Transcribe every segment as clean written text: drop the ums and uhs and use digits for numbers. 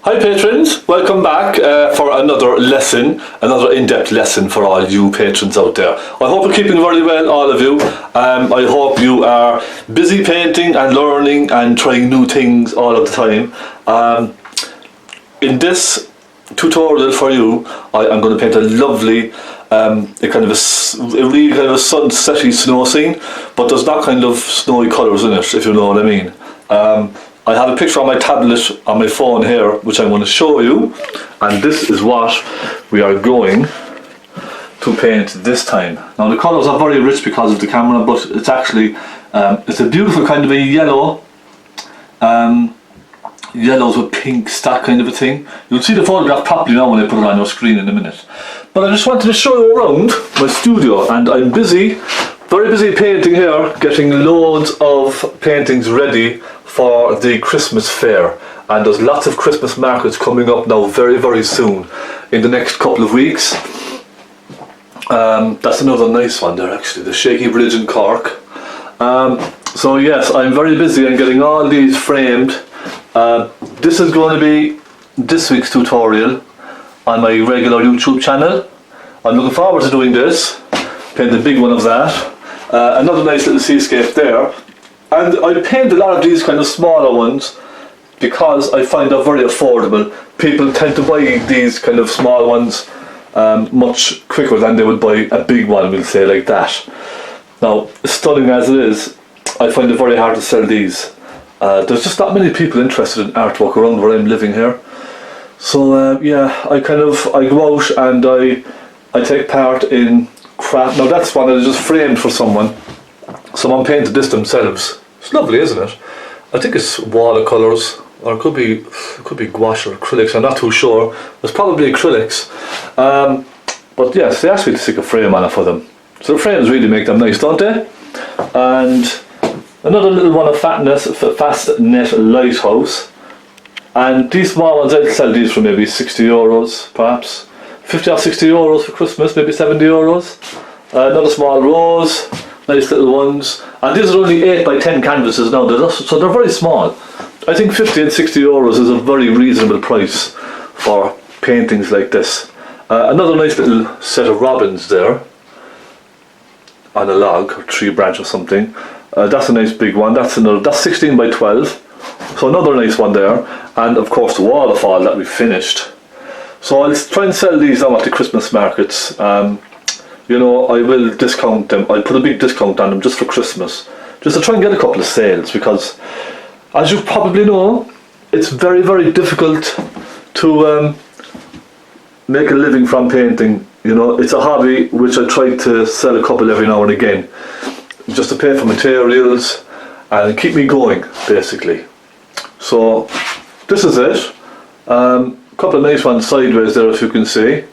Hi patrons, welcome back for another lesson, another in-depth lesson for all you patrons out there. I hope you're keeping very well, all of you. I hope you are busy painting and learning and trying new things all of the time. In this tutorial for you, I'm going to paint a lovely, a really kind of a sunsetty snow scene, but there's not kind of snowy colours in it, if you know what I mean. I have a picture on my tablet on my phone here which I want to show you, and this is what we are going to paint this time. Now the colours are very rich because of the camera, but it's actually it's a beautiful kind of a yellow, yellows with pinks, that kind of a thing. You'll see the photograph properly now when I put it on your screen in a minute. But I just wanted to show you around my studio, and I'm busy, very busy painting here, getting loads of paintings ready for the Christmas fair, and there's lots of Christmas markets coming up now very, very soon in the next couple of weeks. That's another nice one there actually, the Shaky Bridge in Cork. So yes, I'm very busy and getting all these framed. This is going to be this week's tutorial on my regular YouTube channel. I'm looking forward to doing this, paint the big one of that. Another nice little seascape there. And I paint a lot of these kind of smaller ones because I find they're very affordable. People tend to buy these kind of small ones much quicker than they would buy a big one, we'll say, like that. Now, stunning as it is, I find it very hard to sell these. There's just not many people interested in artwork around where I'm living here. So yeah, I go out and I take part in craft. Now that's one that is just framed for someone. Someone painted this themselves. It's lovely, isn't it? I think it's watercolours, or it could be gouache or acrylics, I'm not too sure. It's probably acrylics. But yes, they asked me to stick a frame on it for them. So the frames really make them nice, don't they? And another little one of Fastnet Lighthouse. And these small ones, I'd sell these for maybe €60, perhaps. 50 or €60 for Christmas, maybe €70. Another small rose. Nice little ones, and these are only 8 by 10 canvases now, so they're very small. I think 50 and €60 is a very reasonable price for paintings like this. Another nice little set of robins there on a log or tree branch or something. That's a nice big one. That's 16 by 12, so another nice one there. And of course the waterfall that we finished. So I'll try and sell these now at the Christmas markets. You know, I will discount them. I'll put a big discount on them just for Christmas, just to try and get a couple of sales, because as you probably know, it's very, very difficult to make a living from painting. You know, it's a hobby which I try to sell a couple every now and again, just to pay for materials and keep me going, basically. So this is it. A couple of nice ones sideways there, if you can see.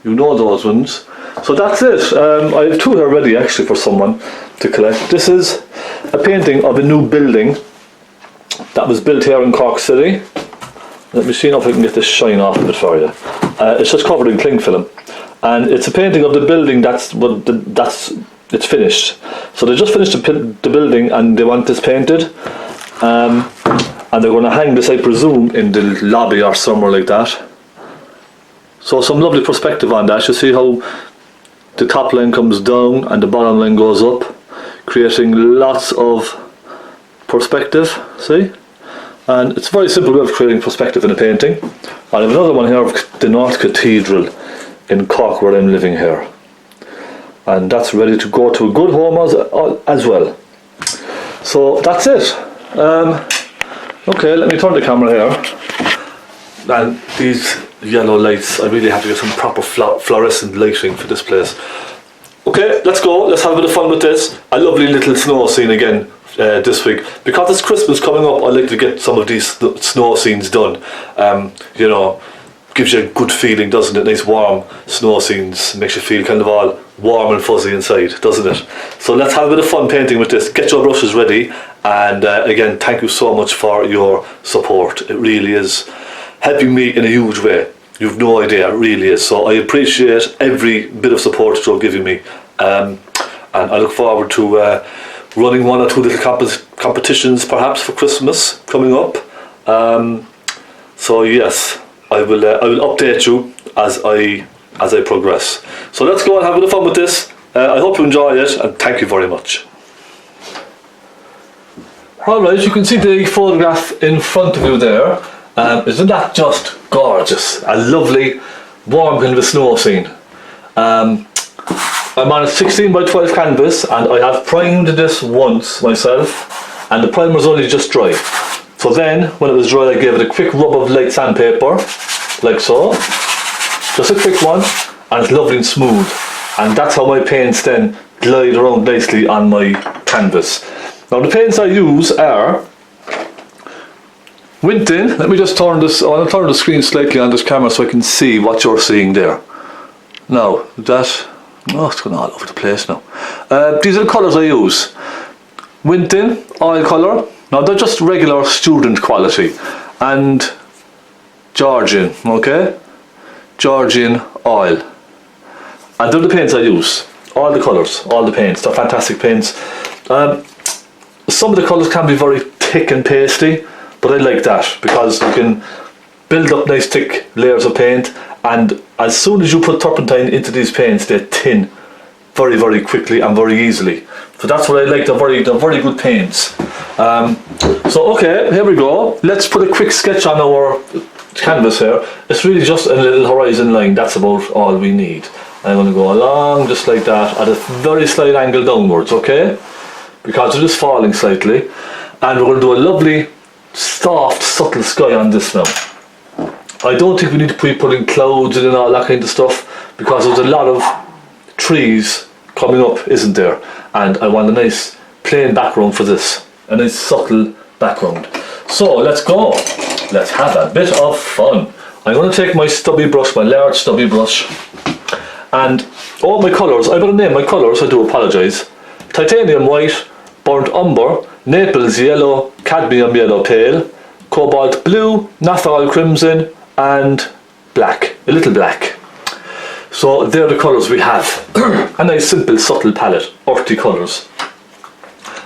You know those ones. So that's it. I have two here ready actually for someone to collect. This is a painting of a new building that was built here in Cork City. Let me see if I can get this shine off of it for you. It's just covered in cling film, and it's a painting of the building it's finished. So they just finished the building and they want this painted, and they're going to hang this, I presume, in the lobby or somewhere like that. So some lovely perspective on that. You see how the top line comes down and the bottom line goes up, creating lots of perspective, see? And it's a very simple way of creating perspective in a painting. I have another one here of the North Cathedral in Cork where I'm living here. And that's ready to go to a good home as well. So that's it. Okay, let me turn the camera here. And these yellow lights, I really have to get some proper fluorescent lighting for this place. Okay, let's go, let's have a bit of fun with this. A lovely little snow scene again this week. Because it's Christmas coming up, I like to get some of these snow scenes done. You know, gives you a good feeling, doesn't it? Nice warm snow scenes, makes you feel kind of all warm and fuzzy inside, doesn't it? So let's have a bit of fun painting with this. Get your brushes ready, and again, thank you so much for your support. It really is helping me in a huge way. You've no idea, it really is. So I appreciate every bit of support that you're giving me, and I look forward to running one or two little competitions perhaps for Christmas coming up. So yes, I will update you as I progress. So let's go and have a bit of fun with this. I hope you enjoy it, and thank you very much. Alright, you can see the photograph in front of you there. Isn't that just gorgeous? A lovely, warm kind of a snow scene. I'm on a 16 by 12 canvas, and I have primed this once myself, and the primer's only just dry. So then, when it was dry, I gave it a quick rub of light sandpaper, like so. Just a quick one, and it's lovely and smooth. And that's how my paints then glide around nicely on my canvas. Now the paints I use are Winton. Let me just turn this, I want to turn the screen slightly on this camera so I can see what you're seeing there. Now, it's going all over the place now. These are the colours I use. Winton, oil colour. Now they're just regular student quality. And Georgian, okay? Georgian oil. And they're the paints I use. All the colours, all the paints. They're fantastic paints. Some of the colours can be very thick and pasty, but I like that because you can build up nice thick layers of paint, and as soon as you put turpentine into these paints, they thin very, very quickly and very easily. So that's what I like. They're very good paints. So okay, here we go. Let's put a quick sketch on our canvas here. It's really just a little horizon line. That's about all we need. I'm going to go along just like that at a very slight angle downwards, okay? Because it is falling slightly. And we're going to do a lovely, soft, subtle sky on this now. I don't think we need to be putting clouds in and all that kind of stuff, because there's a lot of trees coming up, isn't there? And I want a nice plain background for this. A nice subtle background. So let's go. Let's have a bit of fun. I'm going to take my stubby brush, my large stubby brush, and all my colours, I better name my colours, I do apologise. Titanium white, burnt umber, Naples yellow, cadmium yellow pale, cobalt blue, naphthol crimson, and black, a little black. So they're the colours we have. A nice simple subtle palette, earthy colours.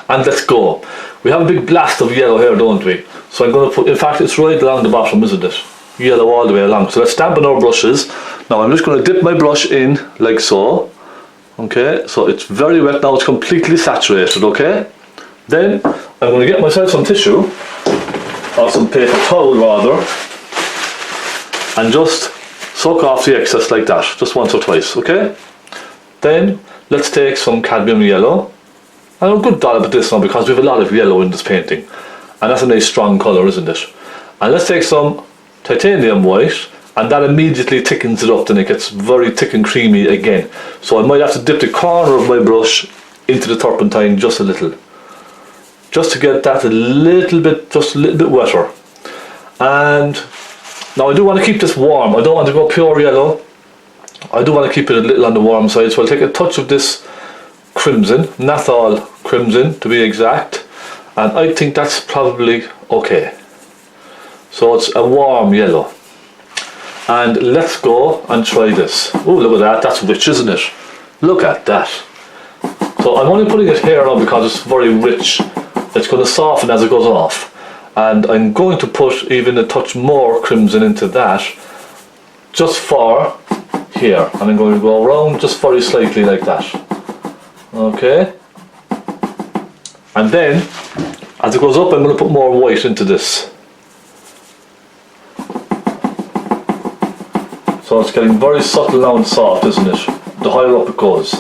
And let's go. We have a big blast of yellow here, don't we? So I'm going to put, in fact it's right along the bottom, isn't it? Yellow all the way along. So let's dampen our brushes. Now I'm just going to dip my brush in like so. Okay, so it's very wet now, it's completely saturated, okay? Then I'm going to get myself some tissue, or some paper towel rather, and just soak off the excess like that, just once or twice, okay? Then let's take some cadmium yellow, and a good dollop of this now because we have a lot of yellow in this painting, and that's a nice strong colour, isn't it? And let's take some titanium white, and that immediately thickens it up, then it gets very thick and creamy again. So I might have to dip the corner of my brush into the turpentine just a little, just to get that a little bit wetter. And now I do want to keep this warm. I don't want to go pure yellow. I do want to keep it a little on the warm side, so I'll take a touch of this crimson, naphthol crimson to be exact, and I think that's probably okay. So it's a warm yellow. And let's go and try this. Oh, look at that, that's rich, isn't it? Look at that. So I'm only putting it here now because it's very rich. It's going to soften as it goes off. And I'm going to put even a touch more crimson into that, just for here. And I'm going to go around just very slightly like that. Okay. And then, as it goes up, I'm going to put more white into this. So it's getting very subtle now and soft, isn't it? The higher up it goes.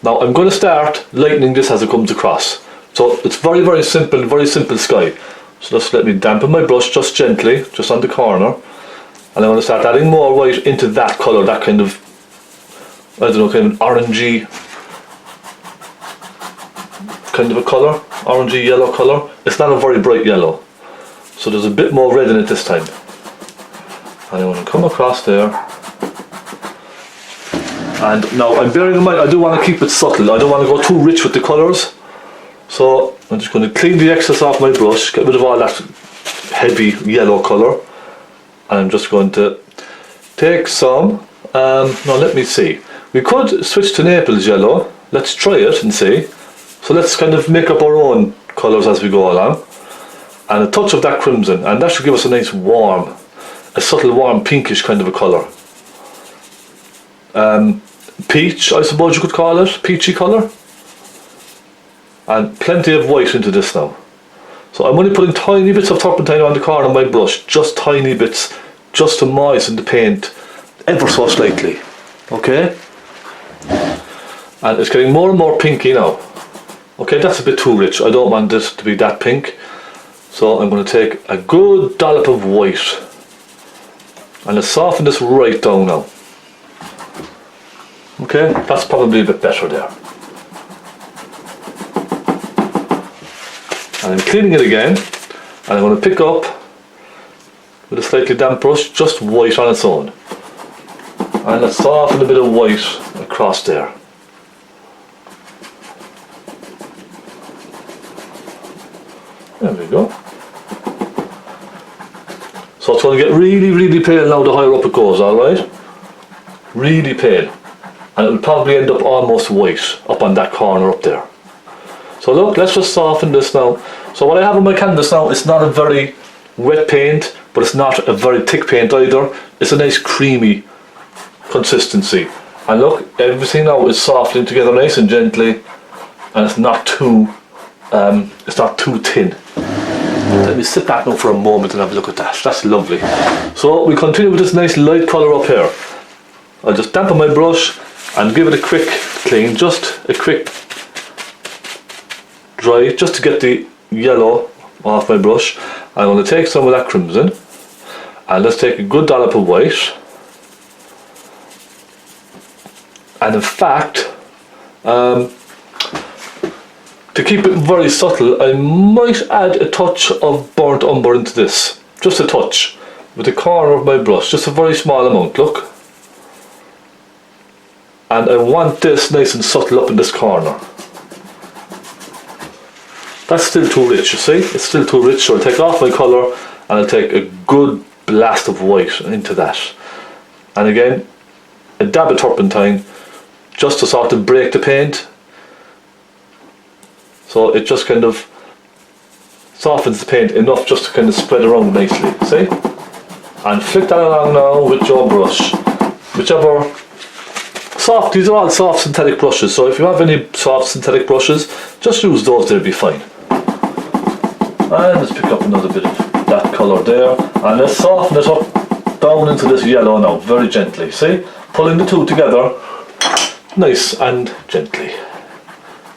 Now I'm going to start lightening this as it comes across. So it's very simple sky. So just let me dampen my brush just gently, just on the corner. And I'm going to start adding more white into that colour, that kind of, I don't know, kind of orangey kind of a colour, orangey yellow colour. It's not a very bright yellow. So there's a bit more red in it this time. And I'm going to come across there. And now I'm bearing in mind, I do want to keep it subtle. I don't want to go too rich with the colours. So I'm just going to clean the excess off my brush, get rid of all that heavy yellow colour. And I'm just going to take some, now let me see. We could switch to Naples yellow. Let's try it and see. So let's kind of make up our own colours as we go along, and a touch of that crimson, and that should give us a nice warm, a subtle warm pinkish kind of a colour. Peach, I suppose you could call it, peachy colour. And plenty of white into this now. So I'm only putting tiny bits of turpentine on the corner of my brush, just tiny bits, just to moisten the paint ever so slightly. Okay? And it's getting more and more pinky now. Okay, that's a bit too rich. I don't want this to be that pink. So I'm going to take a good dollop of white and let's soften this right down now. Okay, that's probably a bit better there. And I'm cleaning it again, and I'm going to pick up with a slightly damp brush just white on its own. And let's soften a bit of white across there. There we go. So it's going to get really, really pale now the higher up it goes, alright? Really pale. And it will probably end up almost white up on that corner up there. So look, let's just soften this now. So what I have on my canvas now, it's not a very wet paint, but it's not a very thick paint either. It's a nice creamy consistency. And look, everything now is softening together nice and gently, and it's not too thin. Let me sit back now for a moment and have a look at that. That's lovely. So we continue with this nice light colour up here. I'll just dampen my brush and give it a quick clean, just a quick dry, just to get the yellow off my brush. I'm going to take some of that crimson and let's take a good dollop of white. And in fact, to keep it very subtle, I might add a touch of burnt umber into this. Just a touch, with the corner of my brush, just a very small amount, look. And I want this nice and subtle up in this corner. That's still too rich, you see? It's still too rich, so I'll take off my colour and I'll take a good blast of white into that. And again, a dab of turpentine, just to sort of break the paint. So it just kind of softens the paint enough just to kind of spread around nicely, see? And flick that along now with your brush. Whichever soft, these are all soft synthetic brushes, so if you have any soft synthetic brushes, just use those, they'll be fine. And let's pick up another bit of that colour there, and let's soften it up down into this yellow now, very gently, see? Pulling the two together, nice and gently.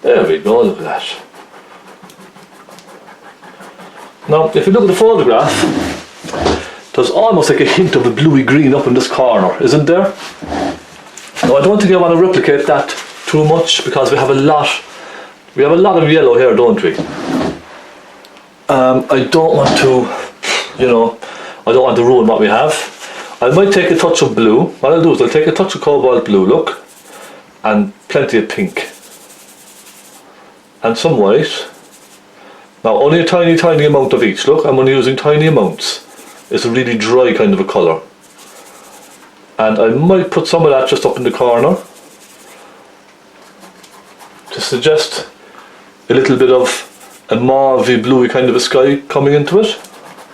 There we go, look at that. Now, if you look at the photograph, there's almost like a hint of a bluey green up in this corner, isn't there? Now, I don't think I want to replicate that too much because we have a lot of yellow here, don't we? I don't want to, you know, I don't want to ruin what we have. I might take a touch of blue. What I'll do is I'll take a touch of cobalt blue, look, and plenty of pink. And some white. Now only a tiny, tiny amount of each, look, I'm only using tiny amounts. It's a really dry kind of a colour. And I might put some of that just up in the corner to suggest a little bit of a mauvey bluey kind of a sky coming into it,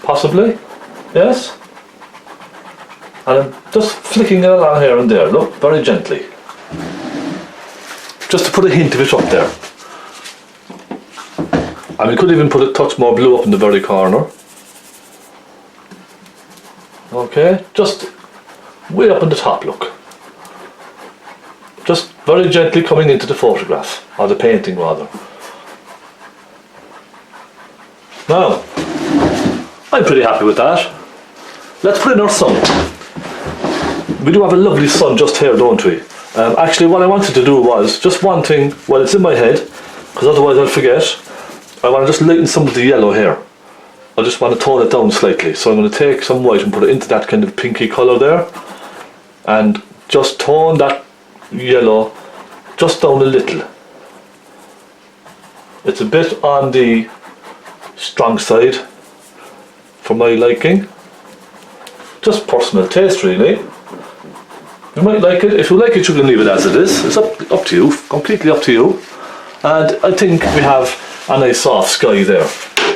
possibly, yes? And I'm just flicking it along here and there, look, very gently. Just to put a hint of it up there. And we could even put a touch more blue up in the very corner. Okay, just way up on the top, look. Just very gently coming into the photograph, or the painting rather. Now, I'm pretty happy with that. Let's put in our sun. We do have a lovely sun just here, don't we? Actually, what I wanted to do was, just one thing, well, it's in my head, because otherwise I'll forget. I want to just lighten some of the yellow here. I just want to tone it down slightly. So I'm going to take some white and put it into that kind of pinky colour there. And just tone that yellow just down a little. It's a bit on the strong side for my liking. Just personal taste, really. You might like it. If you like it, you can leave it as it is. It's up to you, completely up to you. And I think we have a nice soft sky there.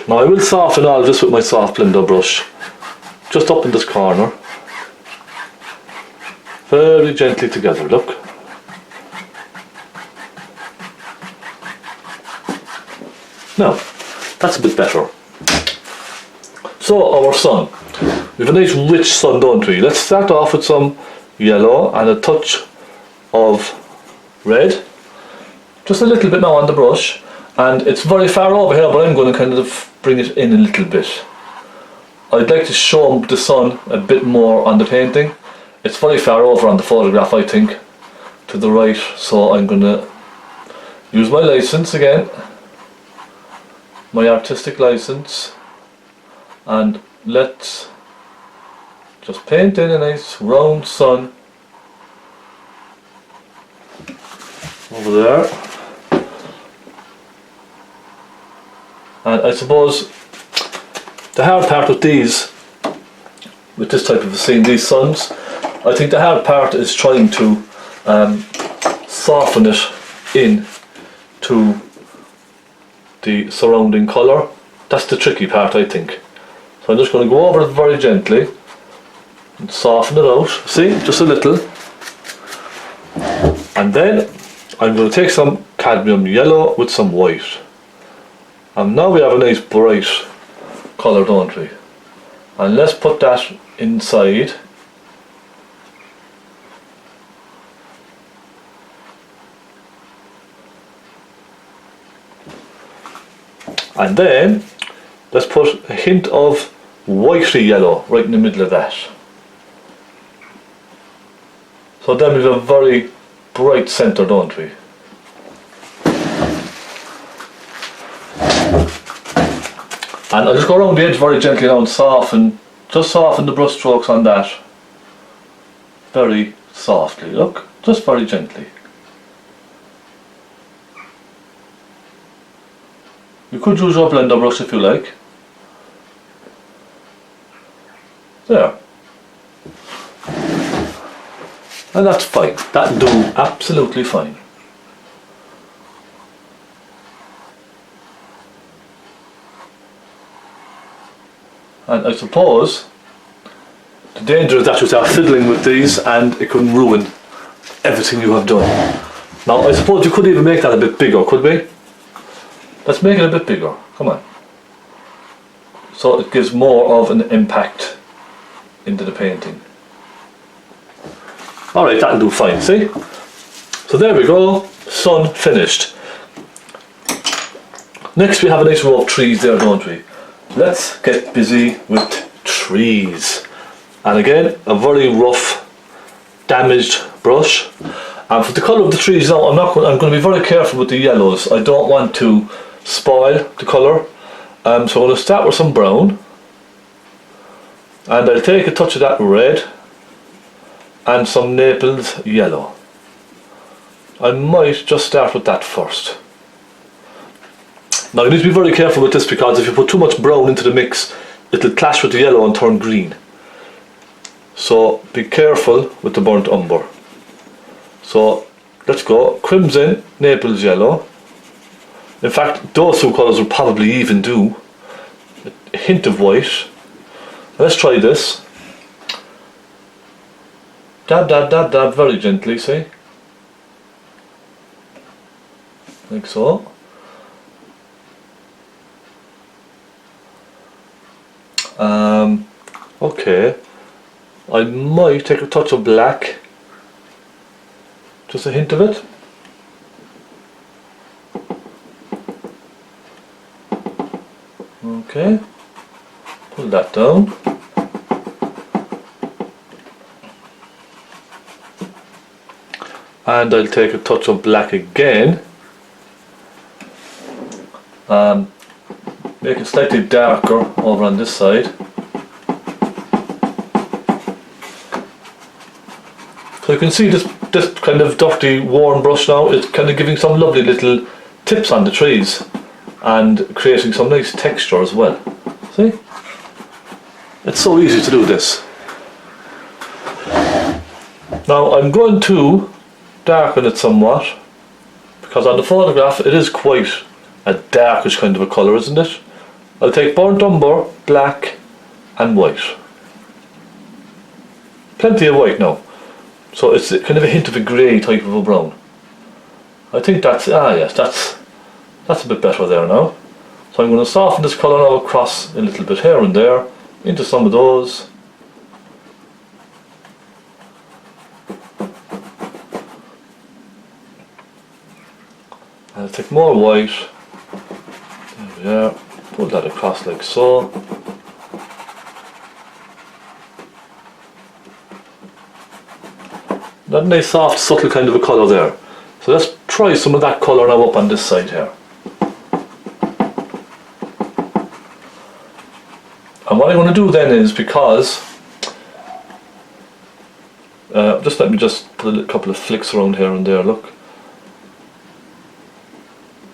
Now I will soften all this with my soft blender brush, just up in this corner. Very gently together, look. Now, that's a bit better. So, our sun. We have a nice rich sun, don't we? Let's start off with some yellow and a touch of red. Just a little bit now on the brush. And it's very far over here, but I'm going to kind of bring it in a little bit. I'd like to show the sun a bit more on the painting. It's very far over on the photograph, I think, to the right. So I'm going to use my license again. My artistic license, and let's just paint in a nice round sun over there. And I suppose the hard part with these, with this type of a scene, these suns, I think the hard part is trying to soften it in to the surrounding colour. That's the tricky part, I think. So I'm just going to go over it very gently and soften it out. See, just a little. And then I'm going to take some cadmium yellow with some white. And now we have a nice bright colour, don't we? And let's put that inside. And then let's put a hint of whitey yellow right in the middle of that. So then we have a very bright centre, don't we? And I'll just go around the edge very gently now and just soften the brush strokes on that. Very softly, look, just very gently. You could use your blender brush if you like. There. And that's fine. That'll do absolutely fine. And I suppose the danger is that you start fiddling with these and it can ruin everything you have done. Now I suppose you could even make that a bit bigger, could we? Let's make it a bit bigger, come on. So it gives more of an impact into the painting. Alright, that'll do fine, see? So there we go, sun finished. Next we have a nice row of trees there, don't we? Let's get busy with trees. And again, a very rough, damaged brush. And for the colour of the trees now, I'm going to be very careful with the yellows. I don't want to spoil the colour. So I'm going to start with some brown. And I'll take a touch of that red and some Naples yellow. I might just start with that first. Now you need to be very careful with this because if you put too much brown into the mix, it'll clash with the yellow and turn green. So be careful with the burnt umber. So let's go crimson, Naples yellow. In fact, those two colours will probably even do. A hint of white. Let's try this. Dab, dab, dab, dab, very gently, see? Like so. Okay. I might take a touch of black. Just a hint of it. Okay. Pull that down. And I'll take a touch of black again. Make it slightly darker over on this side. So you can see this kind of dirty, worn brush now is kind of giving some lovely little tips on the trees and creating some nice texture as well. See? It's so easy to do this. Now I'm going to darken it somewhat because on the photograph it is quite a darkish kind of a colour, isn't it? I'll take burnt umber, black and white. Plenty of white now. So it's kind of a hint of a grey type of a brown. I think that's, yes, that's a bit better there now. So I'm going to soften this colour now across a little bit here and there, into some of those. I'll take more white. There we are. Pull that across like so. That nice soft subtle kind of a colour there. So let's try some of that colour now up on this side here. And what I'm going to do then is, because just let me just put a couple of flicks around here and there, look.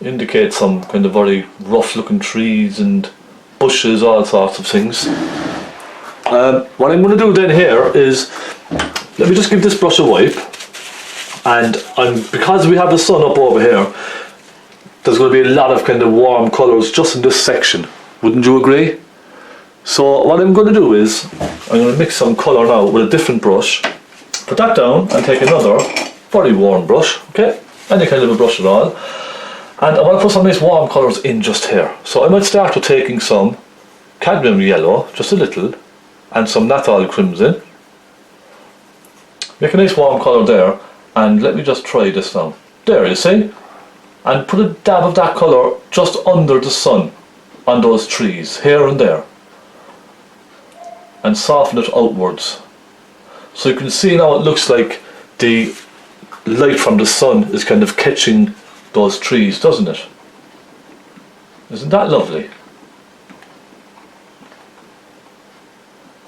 Indicate some kind of very rough looking trees and bushes, all sorts of things. What I'm going to do then here is, let me just give this brush a wipe, and because we have the sun up over here, there's going to be a lot of kind of warm colours just in this section, wouldn't you agree? So what I'm going to do is, I'm going to mix some colour now with a different brush, put that down and take another very warm brush, okay, any kind of a brush at all, and I want to put some nice warm colours in just here. So I might start with taking some cadmium yellow, just a little, and some natal crimson. Make a nice warm colour there, and let me just try this now. There, you see? And put a dab of that colour just under the sun on those trees, here and there. And soften it outwards. So you can see now it looks like the light from the sun is kind of catching those trees, doesn't it? Isn't that lovely?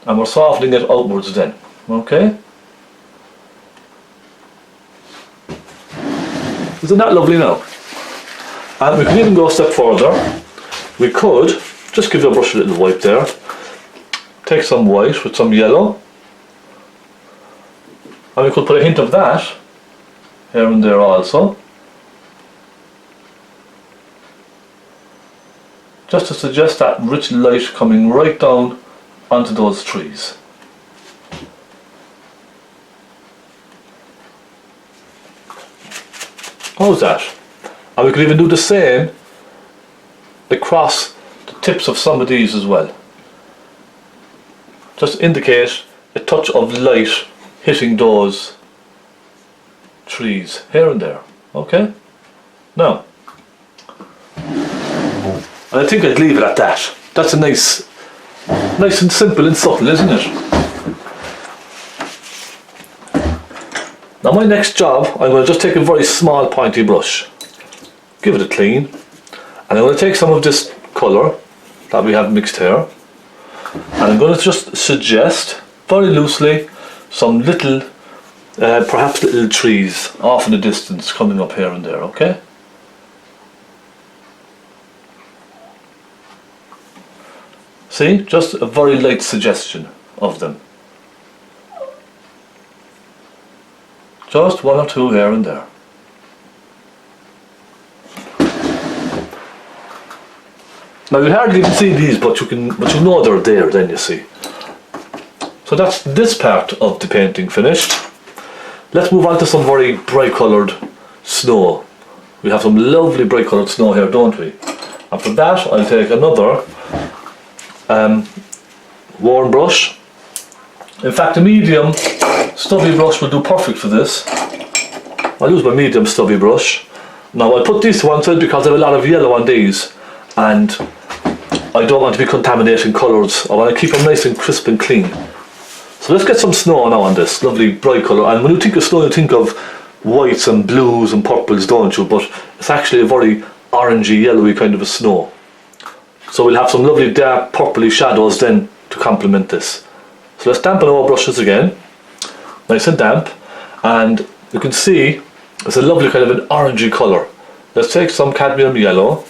And we're softening it outwards then, okay? Isn't that lovely now? And we can even go a step further. We could just give the brush a little wipe there. Take some white with some yellow. And we could put a hint of that here and there also. Just to suggest that rich light coming right down onto those trees. How's that? And we could even do the same across the tips of some of these as well. Just indicate a touch of light hitting those trees here and there, okay? Now, and I think I'd leave it at that. That's a nice and simple and subtle, isn't it? Now my next job, I'm going to just take a very small pointy brush, give it a clean, and I'm going to take some of this colour that we have mixed here, and I'm going to just suggest, very loosely, some little, perhaps little trees off in the distance coming up here and there, okay? See, just a very light suggestion of them. Just one or two here and there. Now you hardly even see these, but you know they're there then, you see. So that's this part of the painting finished. Let's move on to some very bright coloured snow. We have some lovely bright coloured snow here, don't we? And for that I'll take another worn brush. In fact, a medium stubby brush will do perfect for this. I'll use my medium stubby brush. Now I'll put these to one side because I have a lot of yellow on these, and I don't want to be contaminating colours. I want to keep them nice and crisp and clean. So let's get some snow now on this lovely bright colour. And when you think of snow, you think of whites and blues and purples, don't you? But it's actually a very orangey, yellowy kind of a snow. So we'll have some lovely dark purpley shadows then to complement this. So let's dampen our brushes again, nice and damp, and you can see it's a lovely kind of an orangey colour. Let's take some cadmium yellow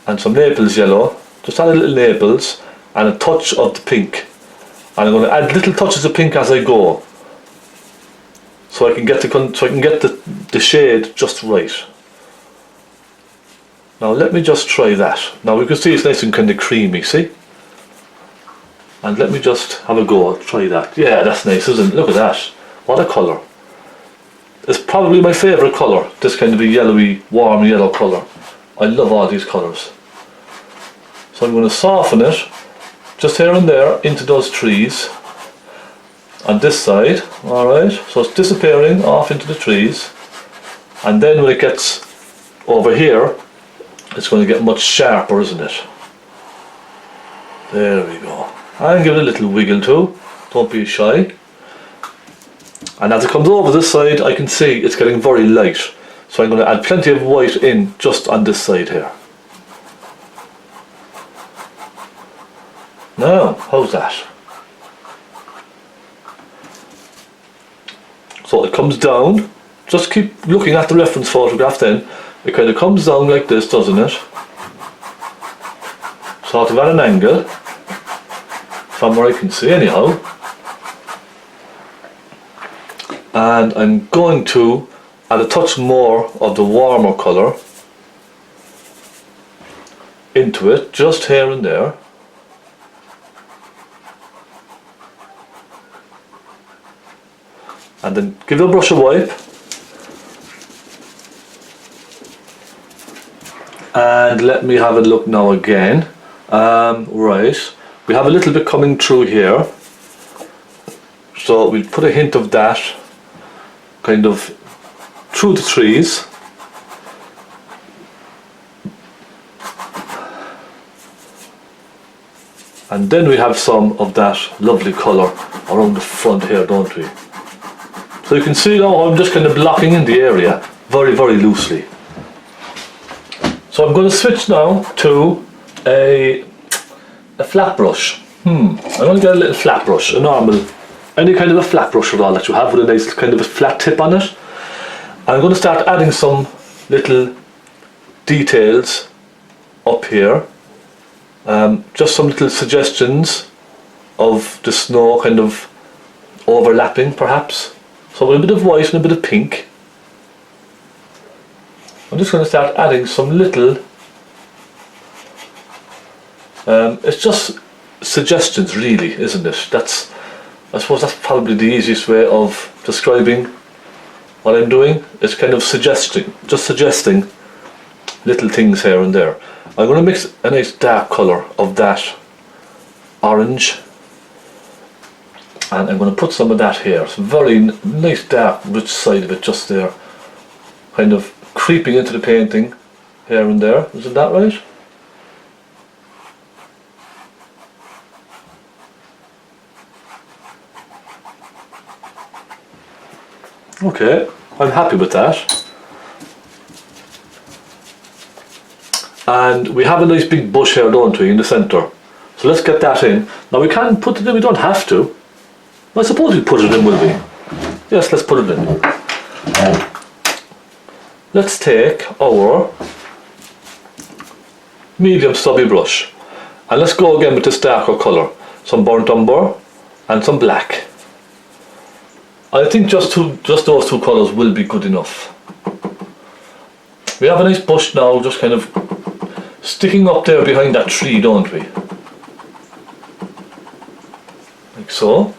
and some naples yellow, just add a little naples and a touch of the pink, and I'm going to add little touches of pink as I go. So so I can get the shade just right. Now let me just try that. Now we can see it's nice and kind of creamy, see? And let me just have a go, try that. Yeah, that's nice, isn't it? Look at that. What a colour. It's probably my favourite colour, this kind of a yellowy, warm yellow colour. I love all these colours. So I'm going to soften it, just here and there, into those trees. On this side, alright, so it's disappearing off into the trees. And then when it gets over here, it's going to get much sharper, isn't it? There we go. And give it a little wiggle too, don't be shy. And as it comes over this side, I can see it's getting very light. So I'm going to add plenty of white in just on this side here. Now, how's that? So it comes down, just keep looking at the reference photograph then. It kind of comes down like this, doesn't it? Sort of at an angle, from where I can see anyhow. And I'm going to add a touch more of the warmer colour into it, just here and there. And then give it a brush of wipe. And let me have a look now again. Right, we have a little bit coming through here. So we'll put a hint of that kind of through the trees. And then we have some of that lovely colour around the front here, don't we? So you can see now I'm just kind of blocking in the area very, very loosely. So I'm going to switch now to a flat brush. I'm going to get a little flat brush, a normal, any kind of a flat brush at all that you have with a nice kind of a flat tip on it. And I'm going to start adding some little details up here. Just some little suggestions of the snow kind of overlapping perhaps. So with a bit of white and a bit of pink. I'm just going to start adding some little, it's just suggestions really, isn't it? I suppose that's probably the easiest way of describing what I'm doing. It's kind of suggesting little things here and there. I'm going to mix a nice dark colour of that orange, and I'm going to put some of that here. It's a very nice dark rich side of it just there, kind of creeping into the painting here and there. Isn't that right? Okay, I'm happy with that. And we have a nice big bush here, don't we, in the centre. So let's get that in. Now we can put it in, we don't have to. I suppose we put it in, will we? Yes, let's put it in. Let's take our medium stubby brush and let's go again with this darker colour. Some burnt umber and some black. I think just those two colours will be good enough. We have a nice bush now, just kind of sticking up there behind that tree, don't we? Like so.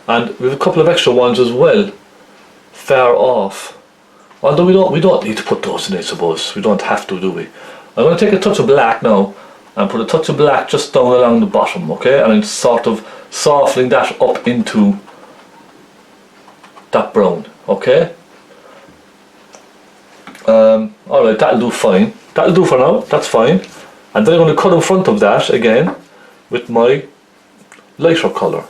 And we have a couple of extra ones as well, far off. Although we don't need to put those in, I suppose. We don't have to, do we? I'm going to take a touch of black now and put a touch of black just down along the bottom, okay? And I'm sort of softening that up into that brown, okay? Alright, that'll do fine. That'll do for now, that's fine. And then I'm going to cut in front of that again with my lighter colour.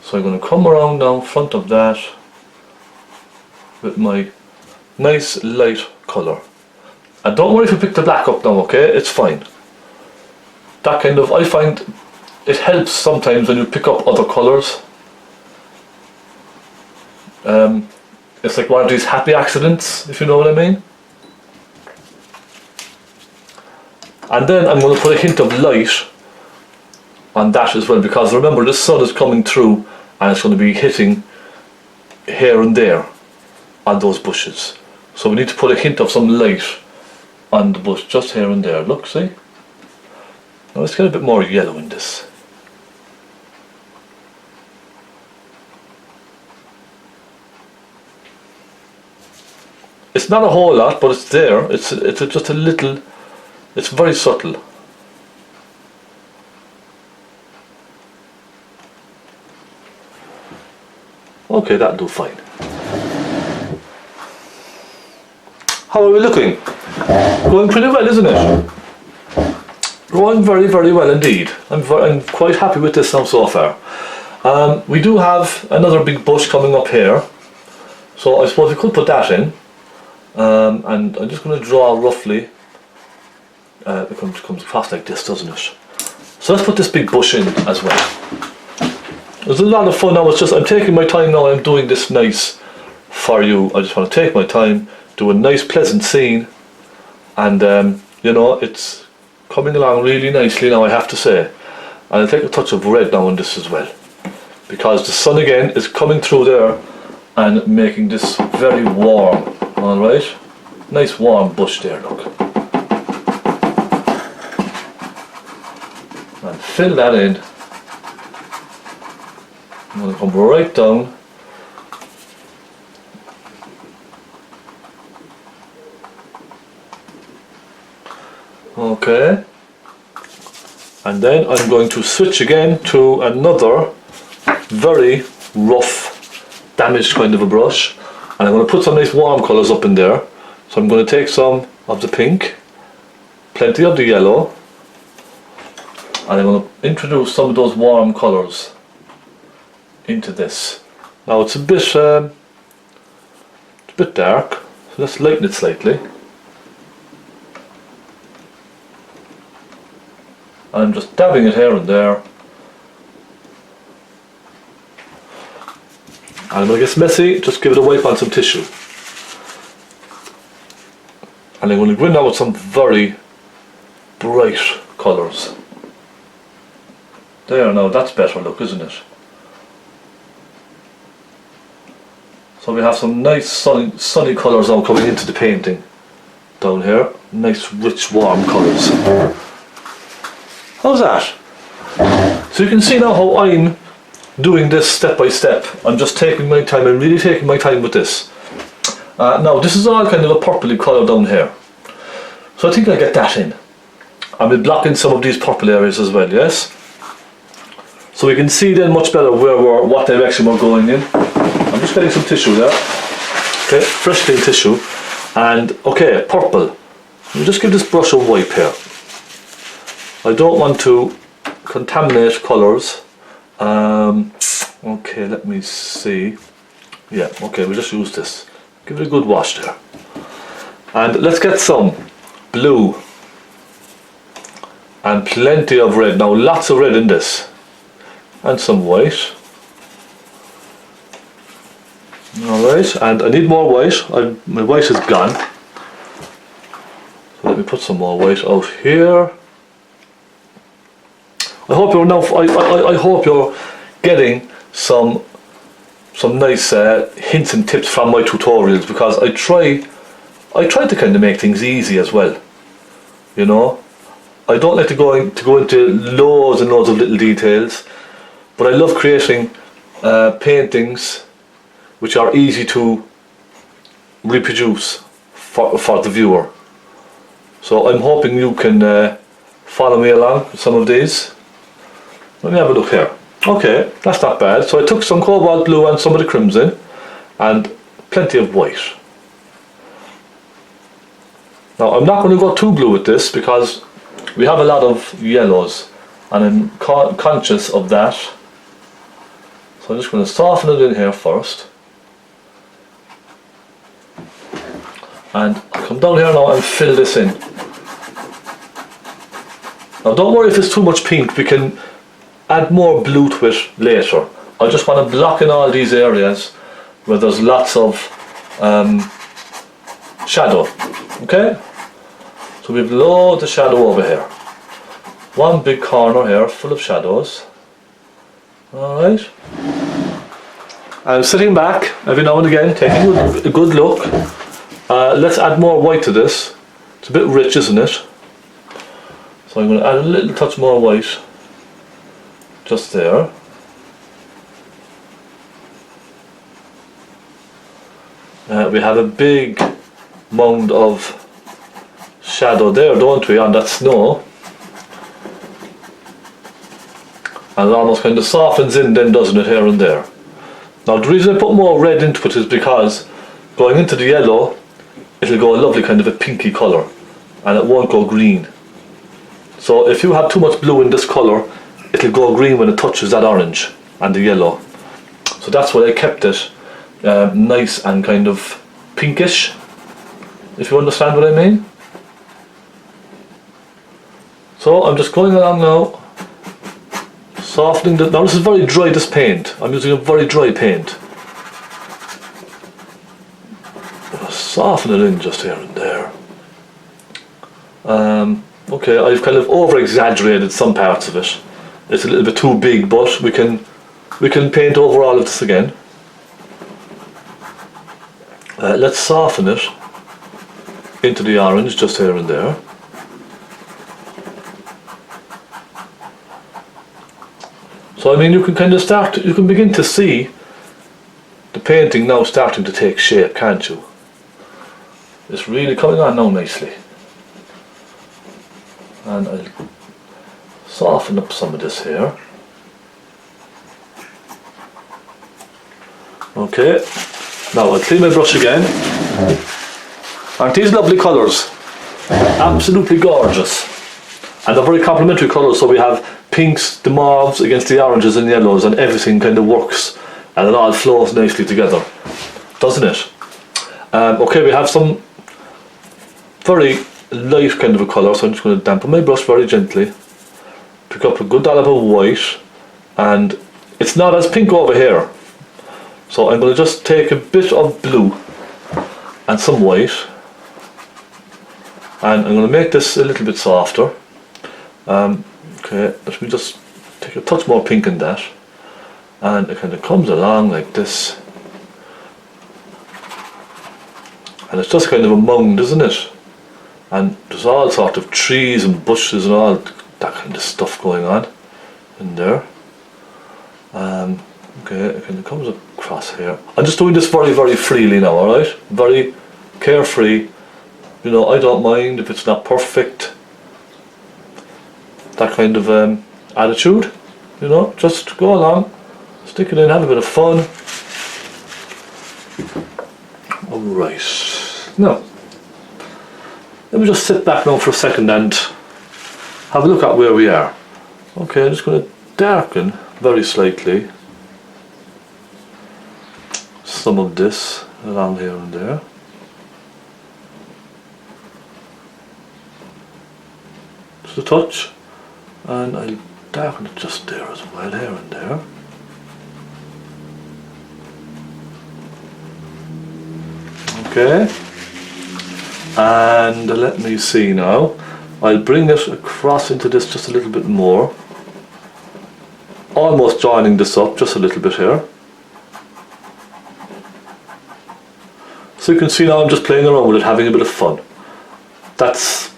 So I'm going to come around now in front of that with my nice light colour. And don't worry if you pick the black up now, okay? It's fine. That kind of, I find it helps sometimes when you pick up other colours. It's like one of these happy accidents, if you know what I mean. And then I'm going to put a hint of light on that as well, because remember the sun is coming through and it's going to be hitting here and there on those bushes. So we need to put a hint of some light on the bush, just here and there. Look, see? Now let's get a bit more yellow in this. It's not a whole lot, but it's there. It's just a little. It's very subtle. Okay, that'll do fine. How are we looking? Going pretty well, isn't it? Going very, very well indeed. I'm quite happy with this now so far. We do have another big bush coming up here, so I suppose we could put that in. And I'm just going to draw roughly. It comes across like this, doesn't it? So let's put this big bush in as well. It's a lot of fun now. It's just I'm taking my time now. I'm doing this nice for you. I just want to take my time, do a nice pleasant scene, and you know, it's coming along really nicely now, I have to say. And I'll take a touch of red now on this as well, because the sun again is coming through there and making this very warm. Alright, nice warm bush there, look. And fill that in. I'm going to come right down. Okay. And then I'm going to switch again to another very rough, damaged kind of a brush. And I'm going to put some nice warm colours up in there. So I'm going to take some of the pink, plenty of the yellow, and I'm going to introduce some of those warm colours into this. Now it's a bit dark, so let's lighten it slightly. I'm just dabbing it here and there. And when it gets messy, just give it a wipe on some tissue. And I'm going to go in now with some very bright colours. There, now that's better look, isn't it? So we have some nice sunny colours now coming into the painting down here. Nice rich warm colours. How's that? So you can see now how I'm doing this step by step. I'm just taking my time. I'm really taking my time with this. Now this is all kind of a purpley colour down here, so I think I'll get that in. I will block in some of these purple areas as well, yes? So we can see then much better what direction we're going in. I'm just getting some tissue there. Okay, fresh clean tissue. And okay, purple. Let me just give this brush a wipe here. I don't want to contaminate colours. Okay, let me see. Yeah, okay, we'll just use this. Give it a good wash there. And let's get some blue and plenty of red. Now lots of red in this. And some white. Alright, and I need more white. My white is gone. So let me put some more white out here. I hope you're now. I hope you're getting some nice hints and tips from my tutorials, because I try to kind of make things easy as well. You know, I don't like to go into loads and loads of little details, but I love creating paintings which are easy to reproduce for the viewer. So I'm hoping you can follow me along with some of these. Let me have a look here. Okay, that's not bad. So I took some cobalt blue and some of the crimson and plenty of white. Now I'm not going to go too blue with this because we have a lot of yellows and I'm conscious of that. So I'm just going to soften it in here first. And I'll come down here now and fill this in. Now don't worry if it's too much pink, we can add more blue to it later. I just want to block in all these areas where there's lots of shadow. Okay? So we've loads of shadow over here. One big corner here full of shadows. Alright. I'm sitting back every now and again, taking a good look. Let's add more white to this. It's a bit rich, isn't it? So I'm going to add a little touch more white just there. We have a big mound of shadow there, don't we, on that snow. And it almost kind of softens in then, doesn't it, here and there. Now the reason I put more red into it is because going into the yellow, it'll go a lovely kind of a pinky colour, and it won't go green. So if you have too much blue in this colour, it'll go green when it touches that orange and the yellow. So that's why I kept it nice and kind of pinkish, if you understand what I mean. So I'm just going along now, softening the... Now this is very dry, this paint. I'm using a very dry paint. Soften it in just here and there. Okay, I've kind of over-exaggerated some parts of it. It's a little bit too big, but we can paint over all of this again. Let's soften it into the orange just here and there. So I mean, you can kind of you can begin to see the painting now starting to take shape, can't you? It's really coming on now nicely. And I'll soften up some of this here. Okay, now I'll clean my brush again. Aren't these lovely colours? Absolutely gorgeous. And they're very complementary colours, so we have pinks, the mauves against the oranges and yellows, and everything kind of works and it all flows nicely together, doesn't it? Okay, we have some very light kind of a colour, so I'm just going to dampen my brush very gently, pick up a good dollop of white, and it's not as pink over here, so I'm going to just take a bit of blue and some white, and I'm going to make this a little bit softer. Okay, let me just take a touch more pink in that, and it kind of comes along like this, and it's just kind of a mound, isn't it? And there's all sorts of trees and bushes and all that kind of stuff going on in there. Okay, it kind of comes across here. I'm just doing this very, very freely now, alright? Very carefree. You know, I don't mind if it's not perfect. That kind of attitude, you know, just go along, stick it in, have a bit of fun. Alright, now, let me just sit back now for a second and have a look at where we are. Okay, I'm just going to darken very slightly some of this around here and there. Just a touch. And I'll darken it just there as well, here and there. Okay. And let me see now. I'll bring it across into this just a little bit more. Almost joining this up just a little bit here. So you can see now I'm just playing around with it, having a bit of fun. That's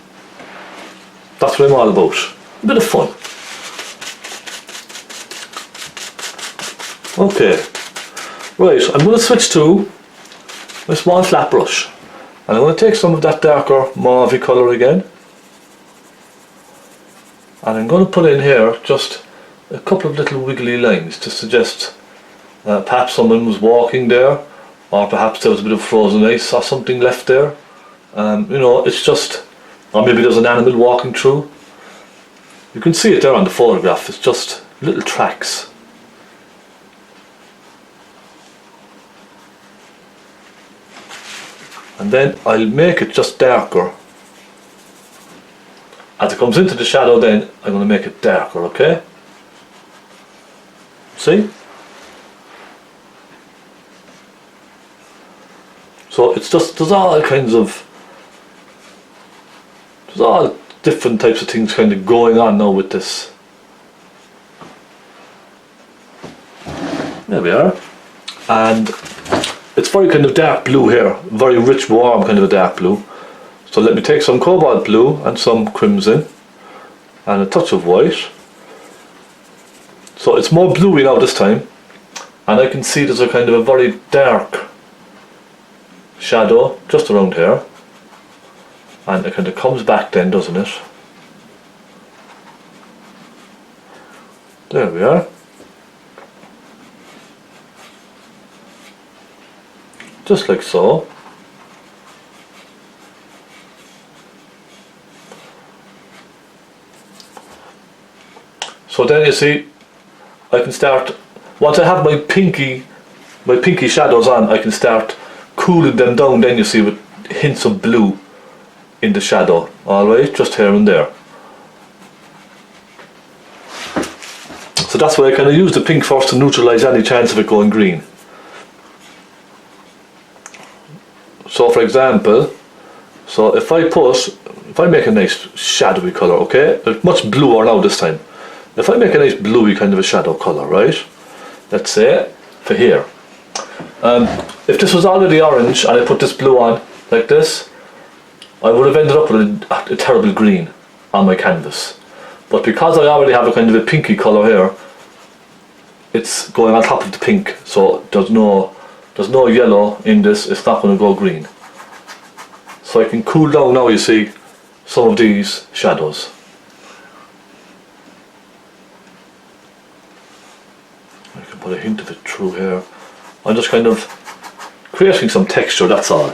what I'm all about. A bit of fun. Okay, right, I'm going to switch to my small flat brush, and I'm going to take some of that darker mauve colour again, and I'm going to put in here just a couple of little wiggly lines to suggest perhaps someone was walking there, or perhaps there was a bit of frozen ice or something left there. You know, it's just, or maybe there's an animal walking through. You can see it there on the photograph, it's just little tracks. And then I'll make it just darker. As it comes into the shadow then, I'm going to make it darker, okay? See? So it's just, there's all different types of things kind of going on now with this. There we are. and it's very kind of dark blue here, very rich, warm kind of a dark blue. So let me take some cobalt blue and some crimson and a touch of white. So it's more bluey now this time, and I can see there's a kind of a very dark shadow just around here, and it kind of comes back then, doesn't it? There we are. Just like so. So then you see, I can start, once I have my pinky shadows on, I can start cooling them down then, you see, with hints of blue in the shadow, alright, just here and there. So that's why I kind of use the pink first to neutralise any chance of it going green. So for example, so if I make a nice shadowy colour, okay, it's much bluer now this time. If I make a nice bluey kind of a shadow colour, right, let's say for here, if this was already orange and I put this blue on like this, I would have ended up with a terrible green on my canvas. But because I already have a kind of a pinky colour here, it's going on top of the pink, so there's no yellow in this, it's not going to go green. So I can cool down now, you see, some of these shadows. I can put a hint of it through here. I'm just kind of creating some texture, that's all.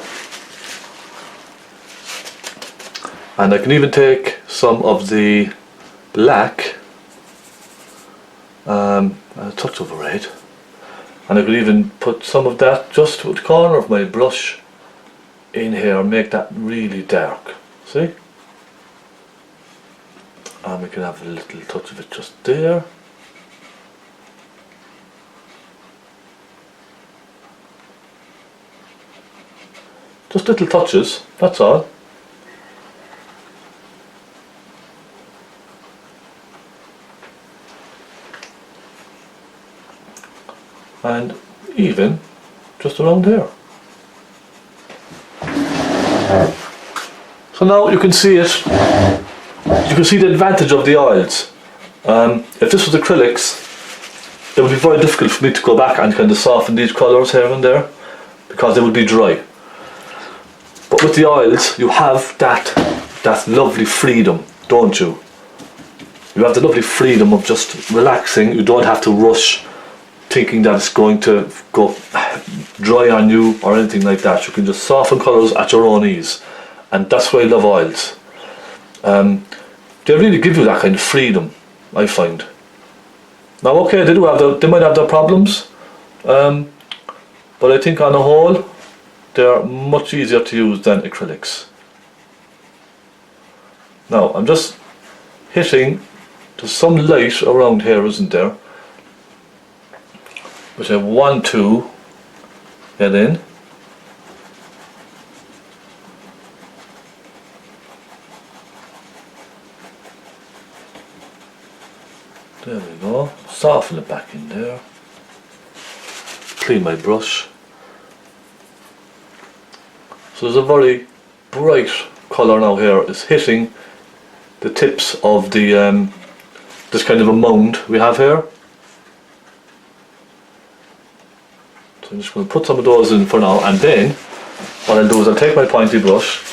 And I can even take some of the black, and a touch of red, and I could even put some of that just to the corner of my brush in here and make that really dark, see? And we can have a little touch of it just there. Just little touches, that's all. And even just around here. So now you can see it. You can see the advantage of the oils. If this was acrylics, it would be very difficult for me to go back and kind of soften these colours here and there, because they would be dry. But with the oils, you have that lovely freedom, don't you? You have the lovely freedom of just relaxing. You don't have to rush, thinking that it's going to go dry on you or anything like that. You can just soften colours at your own ease, and that's why I love oils. They really give you that kind of freedom, I find. Now, okay, they might have their problems, but I think on the whole, they're much easier to use than acrylics. Now, I'm just hitting, there's some light around here, isn't there? Which I want to get in. There we go. Soften it back in there. Clean my brush. So there's a very bright colour now here. It's hitting the tips of the this kind of a mound we have here. So I'm just going to put some of those in for now, and then what I'll do is I'll take my pointy brush.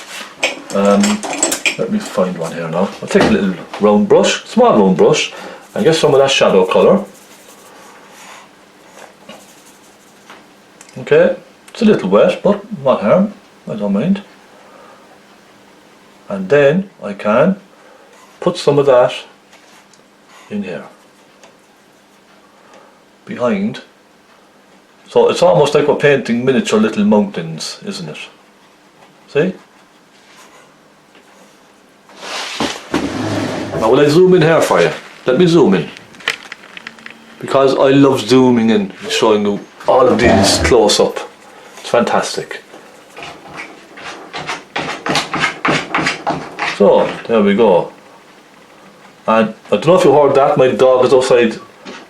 Let me find one here now. I'll take a little round brush, small round brush, and get some of that shadow colour. Okay, it's a little wet, but not harm, I don't mind. And then I can put some of that in here, behind. So it's almost like we're painting miniature little mountains, isn't it? See? Now will I zoom in here for you? Let me zoom in, because I love zooming in and showing you all of these close up. It's fantastic. So there we go. And I don't know if you heard that, my dog is outside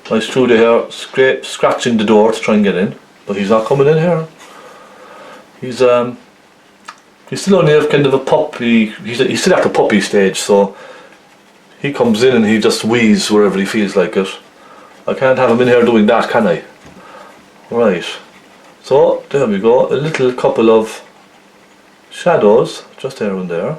my studio here scratching the door to try and get in. but he's not coming in here. He's still only have kind of a puppy. He's still at the puppy stage, so he comes in and he just wheezes wherever he feels like it. I can't have him in here doing that, can I? Right. So there we go. A little couple of shadows just here and there.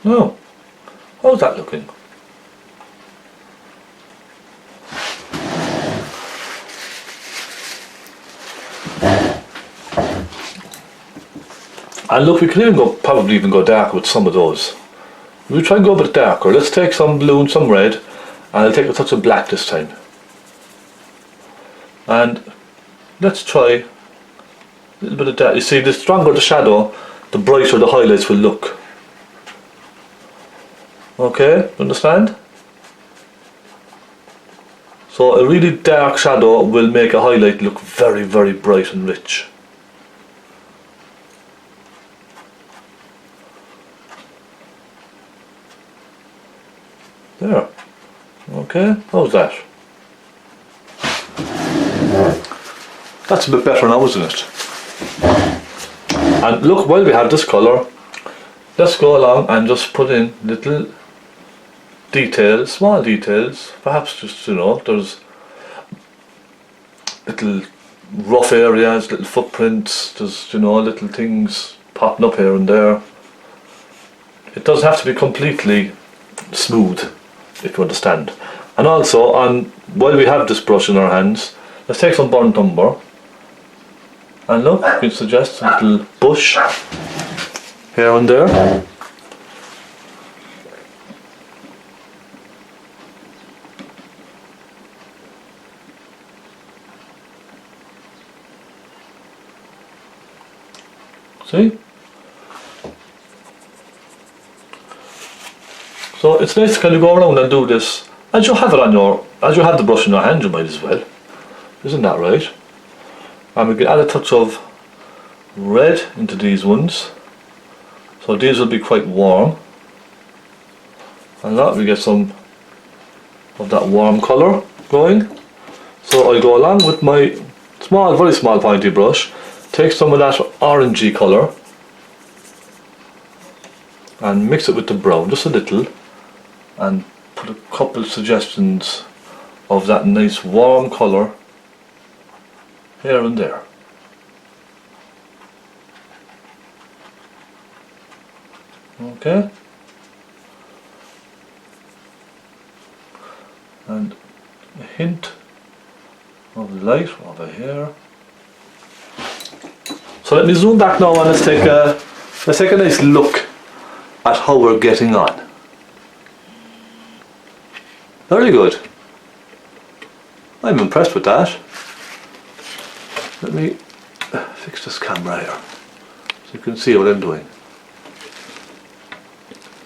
Oh, how's that looking? And look, we can even probably even go dark with some of those. We'll try and go a bit darker. Let's take some blue and some red, and I'll take a touch of black this time. And let's try a little bit of that. You see, the stronger the shadow, the brighter the highlights will look. Okay, understand? So a really dark shadow will make a highlight look very, very bright and rich. There. Okay, how's that? That's a bit better now, isn't it? And look, while we have this colour, let's go along and just put in little details, small details, perhaps just, you know, there's little rough areas, little footprints, there's, you know, little things popping up here and there. It doesn't have to be completely smooth, if you understand. And also, while we have this brush in our hands, let's take some burnt umber, and look, you can suggest a little bush here and there. See? So it's nice to kind of go around and do this as you have the brush in your hand. You might as well, isn't that right? And we can add a touch of red into these ones, so these will be quite warm, and that we get some of that warm colour going. So I go along with my small, very small pointy brush, take some of that orangey colour and mix it with the brown just a little, and put a couple of suggestions of that nice warm colour here and there. Okay, and a hint of light over here. So let me zoom back now and let's take a nice look at how we're getting on. Very good. I'm impressed with that. Let me fix this camera here so you can see what I'm doing.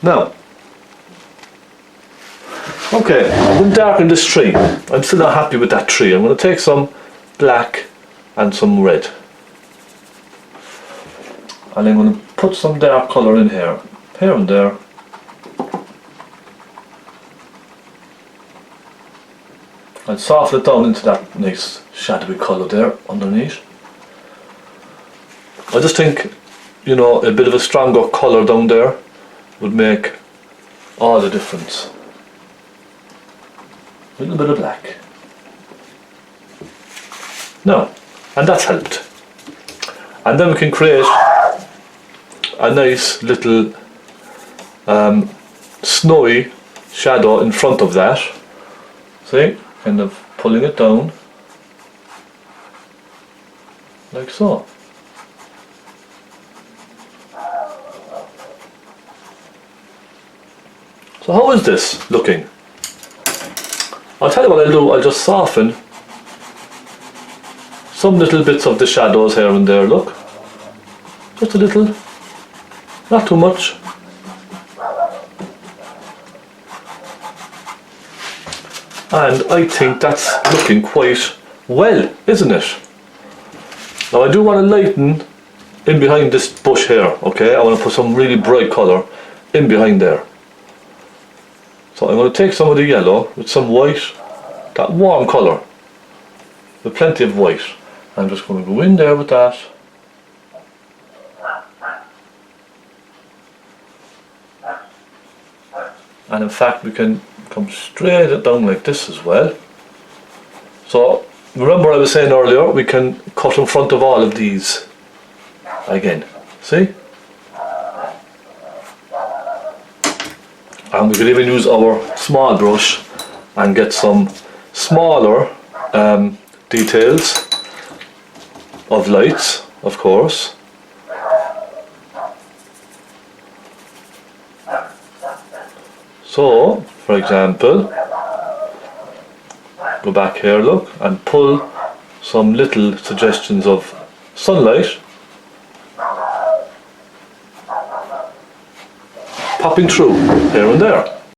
Now, okay, I'm going to darken this tree. I'm still not happy with that tree. I'm going to take some black and some red, and I'm going to put some dark colour in here and there. And soften it down into that nice shadowy colour there underneath. I just think, you know, a bit of a stronger colour down there would make all the difference. A little bit of black. Now, and that's helped. And then we can create a nice little snowy shadow in front of that. See? Kind of pulling it down like so. So how is this looking? I'll tell you what I'll do. I'll just soften some little bits of the shadows here and there, look. Just a little, not too much. And I think that's looking quite well, isn't it? Now I do want to lighten in behind this bush here, okay? I want to put some really bright colour in behind there. So I'm going to take some of the yellow with some white, that warm colour, with plenty of white. I'm just going to go in there with that. And in fact we can come straight down like this as well. So remember I was saying earlier, we can cut in front of all of these again, see? And we could even use our small brush and get some smaller details of lights, of course. So, for example, go back here, look, and pull some little suggestions of sunlight popping through here and there.